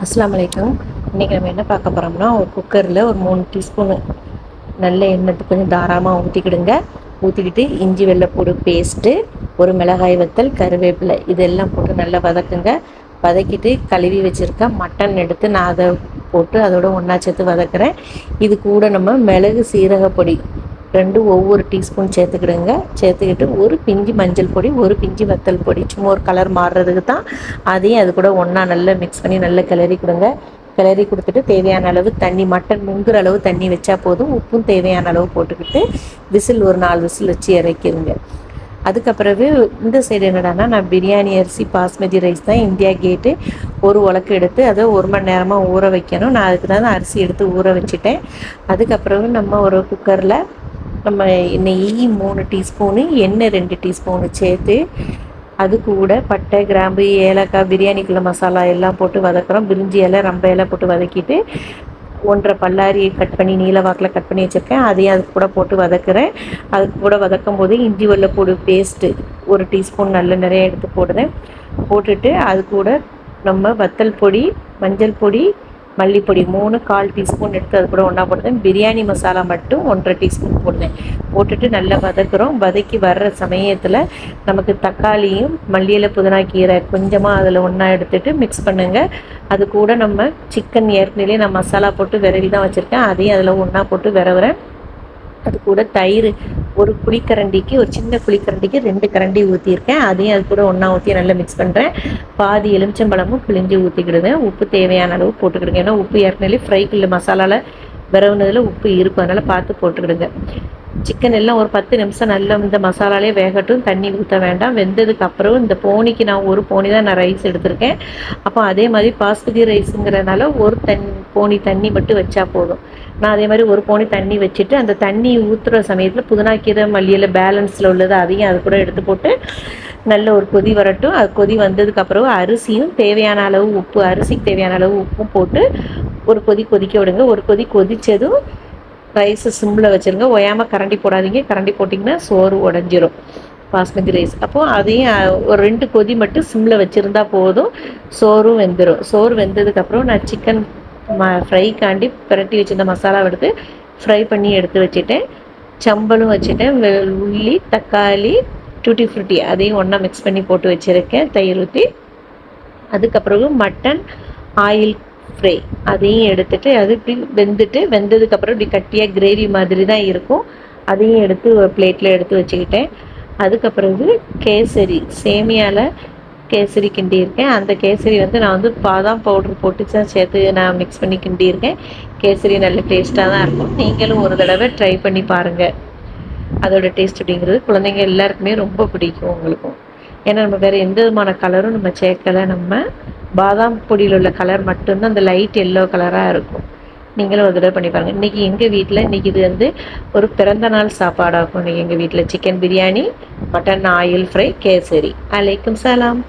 அஸ்ஸலாமு அலைக்கும். இன்றைக்கி நம்ம என்ன பார்க்க போகிறோம்னா, ஒரு குக்கரில் ஒரு 3 டீஸ்பூனு நல்ல எண்ணெய் கொஞ்சம் தாராளமாக ஊற்றிக்கிடுங்க. ஊற்றிக்கிட்டு இஞ்சி வெள்ளைப்பூடு பேஸ்ட்டு, ஒரு மிளகாய் வத்தல், கருவேப்பிலை இதெல்லாம் போட்டு நல்லா வதக்குங்க. வதக்கிட்டு கழுவி வச்சுருக்க மட்டன் எடுத்து நான் அதை போட்டு அதோட ஒன்றா சேர்த்து வதக்குறேன். இது கூட நம்ம மிளகு சீரகப்பொடி ரெண்டும் ஒவ்வொரு டீஸ்பூன் சேர்த்துக்கிடுங்க. சேர்த்துக்கிட்டு ஒரு பிஞ்சு மஞ்சள் பொடி, ஒரு பிஞ்சு வத்தல் பொடி, சும்மா ஒரு கலர் மாறுறதுக்கு தான். அதையும் அது கூட ஒன்றா நல்லா மிக்ஸ் பண்ணி நல்லா கிளறி கொடுங்க. கிளறி கொடுத்துட்டு தேவையான அளவு தண்ணி, மட்டன் முங்குற அளவு தண்ணி வச்சா போதும். உப்பும் தேவையான அளவு போட்டுக்கிட்டு விசில் ஒரு 4 விசில் வச்சு இறக்கிடுங்க. அதுக்கப்புறவு இந்த சைடு என்னடானா, நான் பிரியாணி அரிசி பாஸ்மதி ரைஸ் தான் இந்தியா கேட்டு ஒரு உலக்கு எடுத்து அதை 1 மணி நேரமாக ஊற வைக்கணும். நான் அதுக்கு தான் அரிசி எடுத்து ஊற வச்சுட்டேன். அதுக்கப்புறவு நம்ம ஒரு குக்கரில் நம்ம நெய் 3 டீஸ்பூனு, எண்ணெய் 2 டீஸ்பூனு சேர்த்து அது கூட பட்டை, கிராம்பு, ஏலக்காய், பிரியாணிக்குள்ள மசாலா எல்லாம் போட்டு வதக்குறோம். பிரிஞ்சி இலை, ரம்ப இலை போட்டு வதக்கிட்டு 1.5 பல்லாரி கட் பண்ணி நீல வாக்கில் கட் பண்ணி வச்சுருக்கேன். அதையும் அது கூட போட்டு வதக்குறேன். அது கூட வதக்கும் போது இஞ்சி வெள்ளைப்பூடு பேஸ்ட்டு 1 டீஸ்பூன் நல்ல நிறைய எடுத்து போடுறேன். போட்டுட்டு அது கூட நம்ம வத்தல் பொடி, மஞ்சள் பொடி, மல்லிப்பொடி 3 1/4 டீஸ்பூன் எடுத்து அது கூட ஒன்றா போடுறேன். பிரியாணி மசாலா மட்டும் 1.5 டீஸ்பூன் போடுவேன். போட்டுட்டு நல்லா வதக்குறோம். வதக்கி வர்ற சமயத்தில் நமக்கு தக்காளியும் மல்லி இலை, புதினா கீரை கொஞ்சமாக அதில் ஒன்றா எடுத்துகிட்டு மிக்ஸ் பண்ணுங்கள். அது கூட நம்ம சிக்கன் ஏற்கனவே நான் மசாலா போட்டு விரவி தான் வச்சுருக்கேன். அதையும் அதில் ஒன்றா போட்டு விரவுறேன். அது கூட தயிர் ஒரு குழிக்கரண்டிக்கு, ஒரு சின்ன குழிக்கரண்டிக்கு 2 கரண்டி ஊற்றியிருக்கேன். அதையும் அது கூட ஒன்றா ஊற்றி நல்லா மிக்ஸ் பண்ணுறேன். பாதி எலுமிச்சம்பழமும் பிழிஞ்சு ஊற்றிக்கிடுவேன். உப்பு தேவையான அளவு போட்டுக்கிடுங்க. ஏன்னா உப்பு ஏற்கனவே ஃப்ரைக்குள்ள மசாலாவில் விரவுனதில் உப்பு இருக்கும், அதனால் பார்த்து போட்டுக்கிடுங்க. சிக்கன் எல்லாம் ஒரு 10 நிமிஷம் நல்லா இந்த மசாலாலே வேகட்டும். தண்ணி ஊற்ற வேண்டாம். வெந்ததுக்கு அப்புறம் இந்த போனிக்கு நான் ஒரு போனி தான் நான் ரைஸ் எடுத்திருக்கேன். அப்போ அதே மாதிரி பாஸ்மதி ரைஸுங்கிறனால ஒரு போனி தண்ணி மட்டும் வச்சா போதும். நான் அதே மாதிரி ஒரு போனி தண்ணி வச்சுட்டு அந்த தண்ணி ஊற்றுற சமயத்தில் புதினாக்கீரை, மல்லியில் பேலன்ஸில் உள்ளது அதையும் அது கூட எடுத்து போட்டு நல்ல ஒரு கொதி வரட்டும். அது கொதி வந்ததுக்கப்புறம் அரிசியும் தேவையான அளவு உப்பு, அரிசிக்கு தேவையான அளவு உப்பும் போட்டு ஒரு கொதிக்க விடுங்க. ஒரு கொதித்ததும் ரைஸை சிம்மில் வச்சுருங்க. ஓயாமல் கரண்டி போடாதீங்க. கரண்டி போட்டிங்கன்னா சோறு உடஞ்சிரும் பாஸ்மதி ரைஸ். அப்போது அதையும் ஒரு 2 கொதி மட்டும் சிம்மில் வச்சுருந்தா போதும். சோறும் வெந்துடும். சோறு வெந்ததுக்கப்புறம் நான் சிக்கன் ஃப்ரைக்காண்டி பிரட்டி வச்சுருந்த மசாலா எடுத்து ஃப்ரை பண்ணி எடுத்து வச்சுட்டேன். சம்பலும் வச்சுட்டேன். உள்ளி, தக்காளி, டூட்டி ஃப்ரூட்டி அதையும் ஒன்றா மிக்ஸ் பண்ணி போட்டு வச்சுருக்கேன் தயிர் ஊற்றி. அதுக்கப்புறம் மட்டன் ஆயில் ஃப்ரை அதையும் எடுத்துகிட்டு அது இப்படி வெந்ததுக்கப்புறம் இப்படி கட்டியாக கிரேவி மாதிரி தான் இருக்கும். அதையும் எடுத்து ஒரு பிளேட்டில் எடுத்து வச்சுக்கிட்டேன். அதுக்கப்புறம் கேசரி, சேமியாவில் கேசரி கிண்டியிருக்கேன். அந்த கேசரி நான் பாதாம் பவுட்ரு போட்டு தான் சேர்த்து நான் மிக்ஸ் பண்ணி கிண்டியிருக்கேன். கேசரி நல்ல டேஸ்ட்டாக தான் இருக்கும். நீங்களும் ஒரு தடவை ட்ரை பண்ணி பாருங்கள். அதோட டேஸ்ட் அப்படிங்கிறது குழந்தைங்க எல்லாருக்குமே ரொம்ப பிடிக்கும் உங்களுக்கும். ஏன்னா நம்ம வேறு எந்த விதமான கலரும் நம்ம சேர்க்கலை. நம்ம பாதாம் பொடியில் உள்ள கலர் மட்டும்தான் அந்த லைட் எல்லோ கலராக இருக்கும். நீங்களும் ஒரு தடவை பண்ணி பாருங்கள். இன்றைக்கி எங்கள் வீட்டில் இது ஒரு பிறந்தநாள் சாப்பாடாகும். இன்றைக்கி எங்கள் வீட்டில் chicken biryani, mutton oil fry, kesari. அலைக்கும் சலாம்.